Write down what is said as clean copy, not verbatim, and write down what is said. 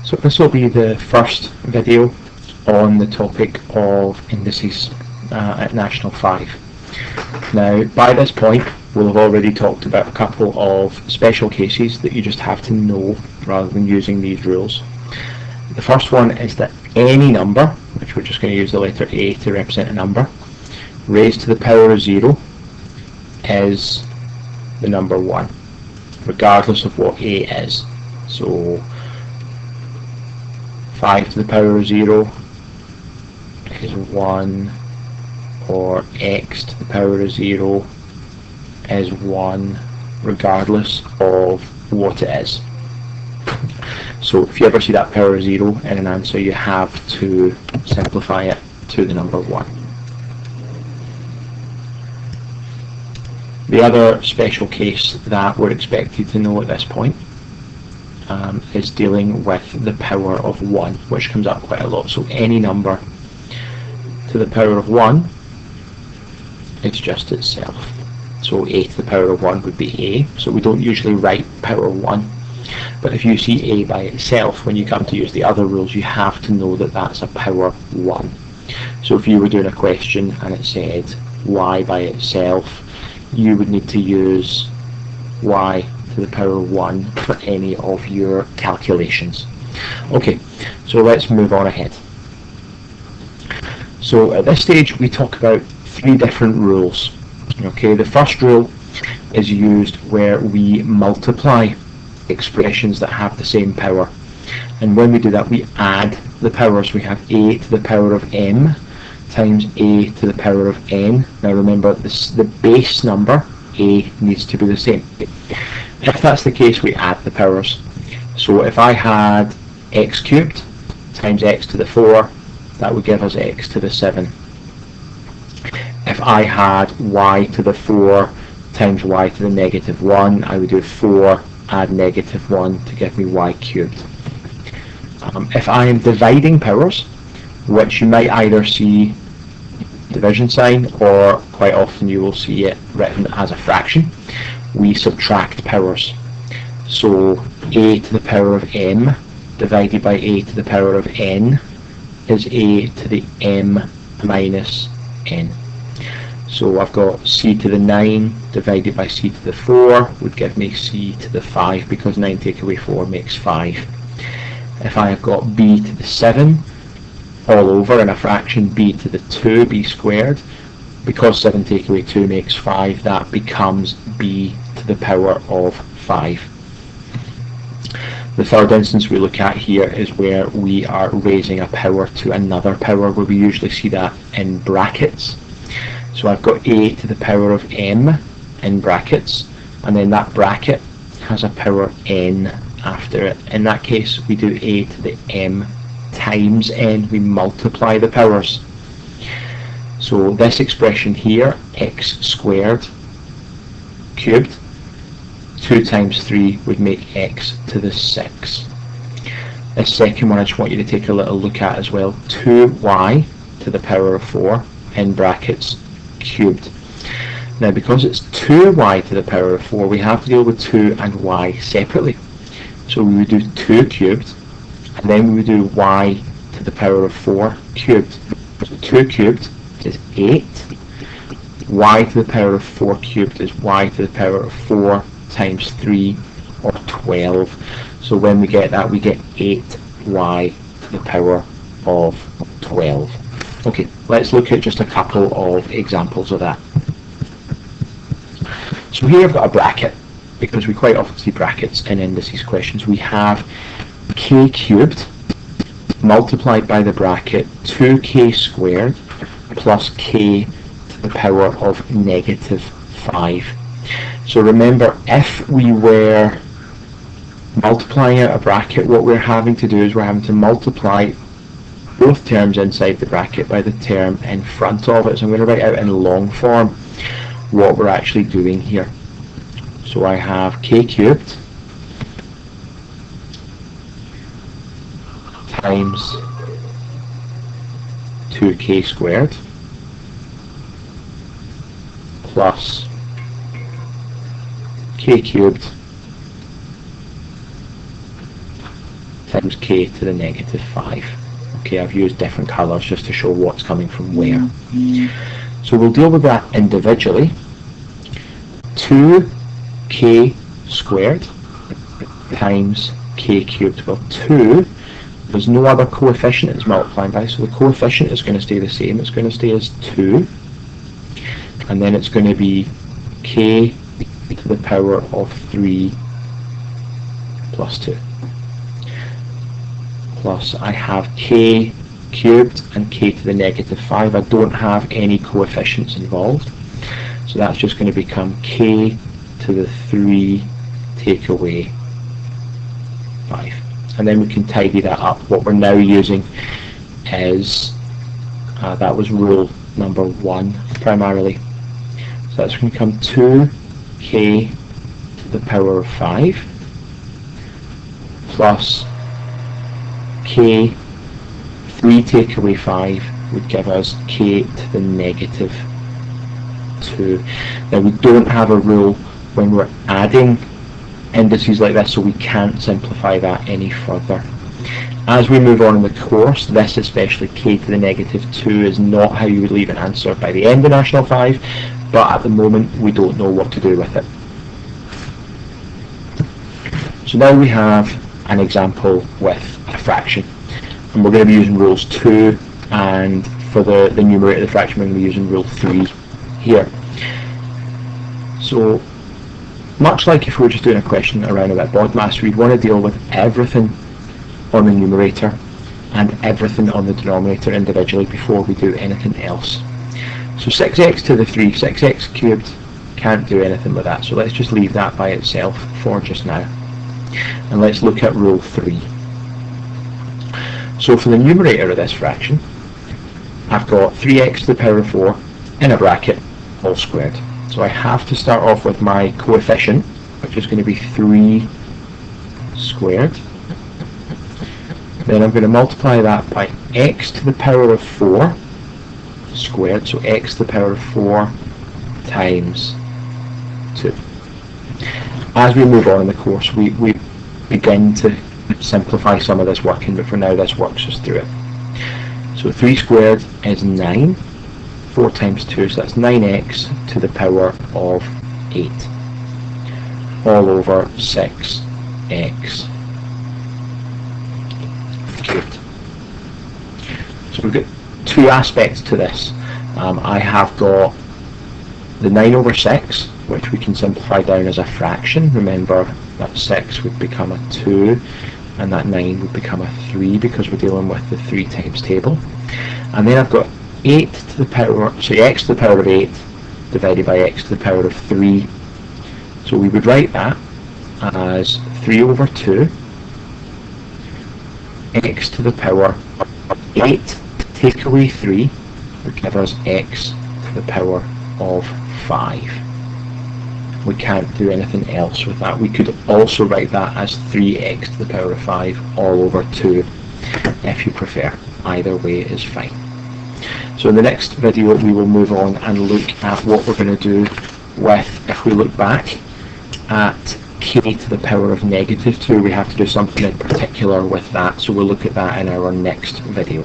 So this will be the first video on the topic of indices at National 5. Now, by this point, we'll have already talked about a couple of special cases that you just have to know rather than using these rules. The first one is that any number, which we're just going to use the letter A to represent a number, raised to the power of 0 is the number 1, regardless of what A is. So 5 to the power of 0 is 1, or x to the power of 0 is 1, regardless of what it is. So if you ever see that power of 0 in an answer, you have to simplify it to the number 1. The other special case that we're expected to know at this point is dealing with the power of 1, which comes up quite a lot. So any number to the power of 1, it's just itself. So a to the power of 1 would be a. So we don't usually write power 1. But if you see a by itself, when you come to use the other rules, you have to know that that's a power 1. So if you were doing a question and it said y by itself, you would need to use y to the power of 1 for any of your calculations. Okay, so let's move on ahead. So at this stage we talk about 3 different rules. Okay, the first rule is used where we multiply expressions that have the same power, and when we do that we add the powers. We have a to the power of m times a to the power of n. Now remember, the base number a needs to be the same. If that's the case, we add the powers. So if I had x cubed times x to the 4, that would give us x to the 7. If I had y to the 4 times y to the negative 1, I would do 4 add negative 1 to give me y cubed. If I am dividing powers, which you might either see division sign, or quite often you will see it written as a fraction, we subtract powers. So a to the power of m divided by a to the power of n is a to the m minus n. So I've got c to the 9 divided by c to the 4 would give me c to the 5, because 9 take away 4 makes 5. If I have got b to the 7 all over in a fraction, b to the 2, b squared, because 7 take away 2 makes 5, that becomes b to the power of 5. The third instance we look at here is where we are raising a power to another power, where we usually see that in brackets. So I've got a to the power of m in brackets, and then that bracket has a power n after it. In that case, we do a to the m times n, we multiply the powers. So this expression here, x squared cubed, 2 times 3 would make x to the 6. This second one I just want you to take a little look at as well, 2y to the power of 4 in brackets cubed. Now because it's 2y to the power of 4, we have to deal with 2 and y separately. So we would do 2 cubed, and then we would do y to the power of 4 cubed. So 2 cubed is 8, y to the power of 4 cubed is y to the power of 4 times 3, or 12. So when we get that, we get 8y to the power of 12. Okay, let's look at just a couple of examples of that. So here I've got a bracket, because we quite often see brackets in indices questions. We have k cubed multiplied by the bracket 2k squared plus k to the power of negative 5. So remember, if we were multiplying out a bracket, what we're having to do is we're having to multiply both terms inside the bracket by the term in front of it. So I'm going to write out in long form what we're actually doing here. So I have k cubed times 2k squared plus k cubed times k to the negative 5. Okay, I've used different colours just to show what's coming from where. So we'll deal with that individually. 2k squared times k cubed. Well, 2, there's no other coefficient it's multiplying by, so the coefficient is going to stay the same. It's going to stay as 2, and then it's going to be k to the power of 3 plus 2. Plus I have k cubed and k to the negative 5. I don't have any coefficients involved, so that's just going to become k to the 3 take away 5. And then we can tidy that up. What we're now using is, that was rule number 1 primarily. So that's going to become 2k to the power of 5 plus k, 3 take away 5 would give us k to the negative 2. Now we don't have a rule when we're adding indices like this, so we can't simplify that any further. As we move on in the course, this, especially k to the negative 2, is not how you would leave an answer by the end of National 5, but at the moment we don't know what to do with it. So now we have an example with a fraction, and we're going to be using rules 2, and for the numerator of the fraction we're going to be using rule 3 here. So much like if we were just doing a question around about BODMAS, we'd want to deal with everything on the numerator and everything on the denominator individually before we do anything else. So 6x to the 3, 6x cubed, can't do anything with that, so let's just leave that by itself for just now. And let's look at rule 3. So for the numerator of this fraction, I've got 3x to the power of 4 in a bracket, all squared. So I have to start off with my coefficient, which is going to be 3 squared. Then I'm going to multiply that by x to the power of 4 squared, so x to the power of 4 times 2. As we move on in the course, we begin to simplify some of this working, but for now this works us through it. So 3 squared is 9. 4 times 2, so that's 9x to the power of 8, all over 6x cubed. So we've got two aspects to this. I have got the 9 over 6, which we can simplify down as a fraction. Remember that 6 would become a 2, and that 9 would become a 3 because we're dealing with the 3 times table. And then I've got 8 to the power, so x to the power of 8 divided by x to the power of 3. So we would write that as 3 over 2 x to the power of 8 take away 3 would give us x to the power of 5. We can't do anything else with that. We could also write that as 3x to the power of 5 all over 2 if you prefer. Either way is fine. So in the next video we will move on and look at what we're going to do with, if we look back at k to the power of negative 2, we have to do something in particular with that, so we'll look at that in our next video.